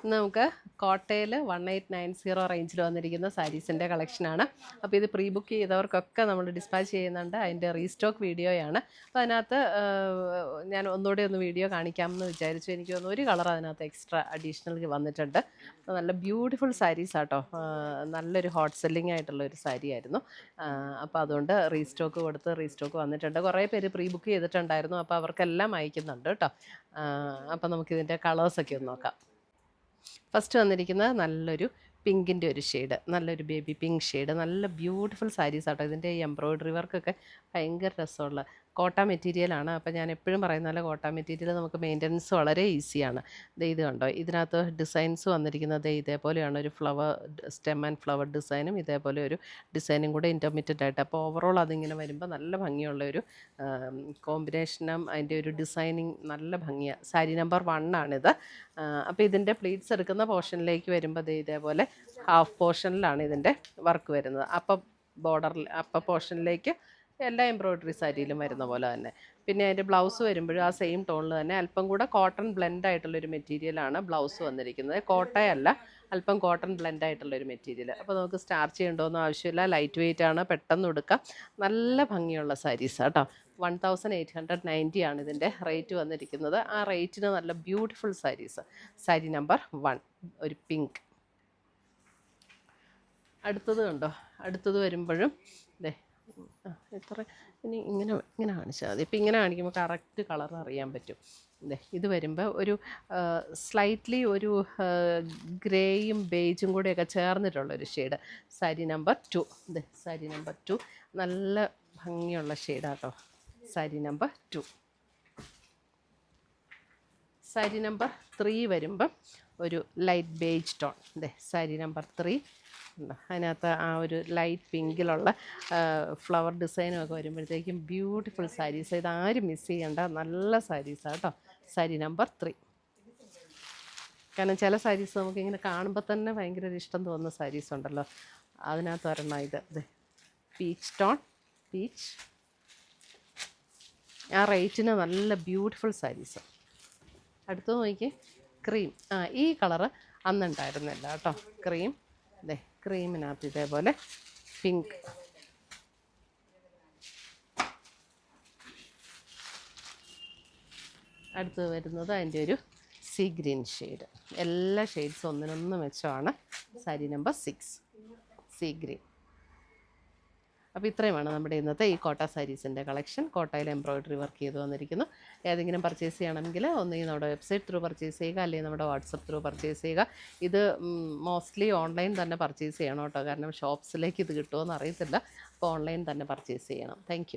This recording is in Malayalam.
ഇന്ന് നമുക്ക് കോട്ടയിൽ 1890 റേഞ്ചിൽ വന്നിരിക്കുന്ന സാരീസിൻ്റെ കളക്ഷനാണ്. അപ്പോൾ ഇത് പ്രീ ബുക്ക് ചെയ്തവർക്കൊക്കെ നമ്മൾ ഡിസ്പാച്ച് ചെയ്യുന്നുണ്ട്. അതിൻ്റെ റീസ്റ്റോക്ക് വീഡിയോയാണ്. അപ്പോൾ അതിനകത്ത് ഞാൻ ഒന്നുകൂടി ഒന്ന് വീഡിയോ കാണിക്കാമെന്ന് വിചാരിച്ചു. എനിക്ക് തോന്നുന്നു ഒരു കളർ അതിനകത്ത് എക്സ്ട്രാ അഡീഷണൽ വന്നിട്ടുണ്ട്. നല്ല ബ്യൂട്ടിഫുൾ സാരീസ് ആട്ടോ. നല്ലൊരു ഹോട്ട് സെല്ലിംഗ് ആയിട്ടുള്ള ഒരു സാരി ആയിരുന്നു. അപ്പോൾ അതുകൊണ്ട് റീസ്റ്റോക്ക് വന്നിട്ടുണ്ട്. കുറേ പേര് പ്രീ ബുക്ക് ചെയ്തിട്ടുണ്ടായിരുന്നു. അപ്പോൾ അവർക്കെല്ലാം അയക്കുന്നുണ്ട് കേട്ടോ. അപ്പോൾ നമുക്കിതിൻ്റെ കളേഴ്സൊക്കെ ഒന്ന് നോക്കാം. ഫസ്റ്റ് വന്നിരിക്കുന്നത് നല്ലൊരു പിങ്കിൻ്റെ ഒരു ഷെയ്ഡ്, നല്ലൊരു ബേബി പിങ്ക് ഷെയ്ഡ്, നല്ല ബ്യൂട്ടിഫുൾ സാരീസ് ആട്ടോ. ഇതിൻ്റെ ഈ എംബ്രോയ്ഡറി വർക്കൊക്കെ ഭയങ്കര രസമുള്ള കോട്ട മെറ്റീരിയലാണ്. അപ്പോൾ ഞാൻ എപ്പോഴും പറയുന്ന പോലെ കോട്ട മെറ്റീരിയൽ നമുക്ക് മെയിൻ്റനൻസ് വളരെ ഈസിയാണ്. ഇത് കണ്ടോ, ഇതിനകത്ത് ഡിസൈൻസ് വന്നിരിക്കുന്നത് ഇതേപോലെയാണ്. ഒരു ഫ്ലവർ സ്റ്റെം ആൻഡ് ഫ്ലവർ ഡിസൈനും ഇതേപോലെ ഒരു ഡിസൈനും കൂടെ ഇൻ്റർമീഡിയറ്റ് ആയിട്ട്. അപ്പോൾ ഓവറോൾ അതിങ്ങനെ വരുമ്പോൾ നല്ല ഭംഗിയുള്ള ഒരു കോമ്പിനേഷനും അതിൻ്റെ ഒരു ഡിസൈനിങ് നല്ല ഭംഗിയാണ്. സാരി നമ്പർ 1 ആണിത്. അപ്പോൾ ഇതിൻ്റെ പ്ലീറ്റ്സ് എടുക്കുന്ന പോർഷനിലേക്ക് വരുമ്പോൾ ഇതേപോലെ ഹാഫ് പോർഷനിലാണ് ഇതിൻ്റെ വർക്ക് വരുന്നത്. അപ്പർ പോർഷനിലേക്ക് എല്ലാ എംബ്രോയ്ഡറി സാരിയിലും വരുന്ന പോലെ തന്നെ. പിന്നെ അതിൻ്റെ ബ്ലൗസ് വരുമ്പോഴും ആ സെയിം ടോണിൽ തന്നെ അല്പം കൂടെ കോട്ടൺ ബ്ലെൻഡ് ആയിട്ടുള്ളൊരു മെറ്റീരിയലാണ് ബ്ലൗസ് വന്നിരിക്കുന്നത്. കോട്ടയല്ല, അല്പം കോട്ടൺ ബ്ലെൻഡ് ആയിട്ടുള്ളൊരു മെറ്റീരിയൽ. അപ്പോൾ നമുക്ക് സ്റ്റാർച്ച് ചെയ്യേണ്ടതൊന്നും ആവശ്യമില്ല. ലൈറ്റ് വെയിറ്റ് ആണ്, പെട്ടെന്ന് എടുക്കാം. നല്ല ഭംഗിയുള്ള സാരീസ് കേട്ടോ. 1890 ആണ് ഇതിൻ്റെ റേറ്റ് വന്നിരിക്കുന്നത്. ആ റേറ്റിന് നല്ല ബ്യൂട്ടിഫുൾ സാരീസ്. സാരി നമ്പർ 1 ഒരു പിങ്ക്. അടുത്തത് കണ്ടോ, അടുത്തത് വരുമ്പോഴും ഇങ്ങനെ കാണിച്ചാൽ മതി. ഇപ്പം ഇങ്ങനെ കാണിക്കുമ്പോൾ കറക്റ്റ് കളർ അറിയാൻ പറ്റും. ഇത് വരുമ്പോൾ ഒരു സ്ലൈറ്റ്ലി ഒരു ഗ്രേയും ബേജും കൂടെയൊക്കെ ചേർന്നിട്ടുള്ളൊരു shade. Sari number 2. Sari number 2 നല്ല ഭംഗിയുള്ള ഷെയ്ഡാട്ടോ. സാരി നമ്പർ 2. സാരി നമ്പർ 3 വരുമ്പം ഒരു light beige tone. Sari number 3. അതിനകത്ത് ആ ഒരു ലൈറ്റ് പിങ്കിലുള്ള ഫ്ലവർ ഡിസൈനും ഒക്കെ വരുമ്പോഴത്തേക്കും ബ്യൂട്ടിഫുൾ സാരീസ്. ഇതാരും മിസ് ചെയ്യേണ്ട നല്ല സാരീസാണ് കേട്ടോ. സാരി നമ്പർ 3. കാരണം ചില സാരീസ് നമുക്കിങ്ങനെ കാണുമ്പോൾ തന്നെ ഭയങ്കര ഒരു ഇഷ്ടം തോന്നുന്ന സാരീസ് ഉണ്ടല്ലോ, അതിനകത്ത് ഒരെണ്ണം ഇത് പീച്ച് ടോൺ. പീച്ച് ആ റേറ്റിന് നല്ല ബ്യൂട്ടിഫുൾ സാരീസ്. അടുത്ത് നോക്കി ക്രീം. ഈ കളറ് അന്നുണ്ടായിരുന്നില്ല കേട്ടോ. ക്രീമിനകത്ത് ഇതേപോലെ പിങ്ക്. അടുത്ത് വരുന്നത് അതിൻ്റെ ഒരു സീ ഗ്രീൻ ഷെയ്ഡ്. എല്ലാ ഷെയ്ഡ്സും ഒന്നിനൊന്ന് മെച്ചമാണ്. Sari number 6 sea green. അപ്പോൾ ഇത്രയുമാണ് നമ്മുടെ ഇന്നത്തെ ഈ കോട്ട സാരീസിൻ്റെ കളക്ഷൻ. കോട്ടയിൽ എംബ്രോയ്ഡറി വർക്ക് ചെയ്ത് വന്നിരിക്കുന്നു. ഏതെങ്കിലും പർച്ചേസ് ചെയ്യണമെങ്കിൽ ഒന്നുകിൽ നമ്മുടെ വെബ്സൈറ്റ് ത്രൂ പർച്ചേസ് ചെയ്യുക, അല്ലെങ്കിൽ നമ്മുടെ വാട്സപ്പ് ത്രൂ പർച്ചേസ് ചെയ്യുക. ഇത് മോസ്റ്റ്ലി ഓൺലൈൻ തന്നെ പർച്ചേസ് ചെയ്യണം കേട്ടോ. കാരണം ഷോപ്സിലേക്ക് ഇത് കിട്ടുമോ എന്ന് അറിയത്തില്ല. അപ്പോൾ ഓൺലൈൻ തന്നെ പർച്ചേസ് ചെയ്യണം. താങ്ക്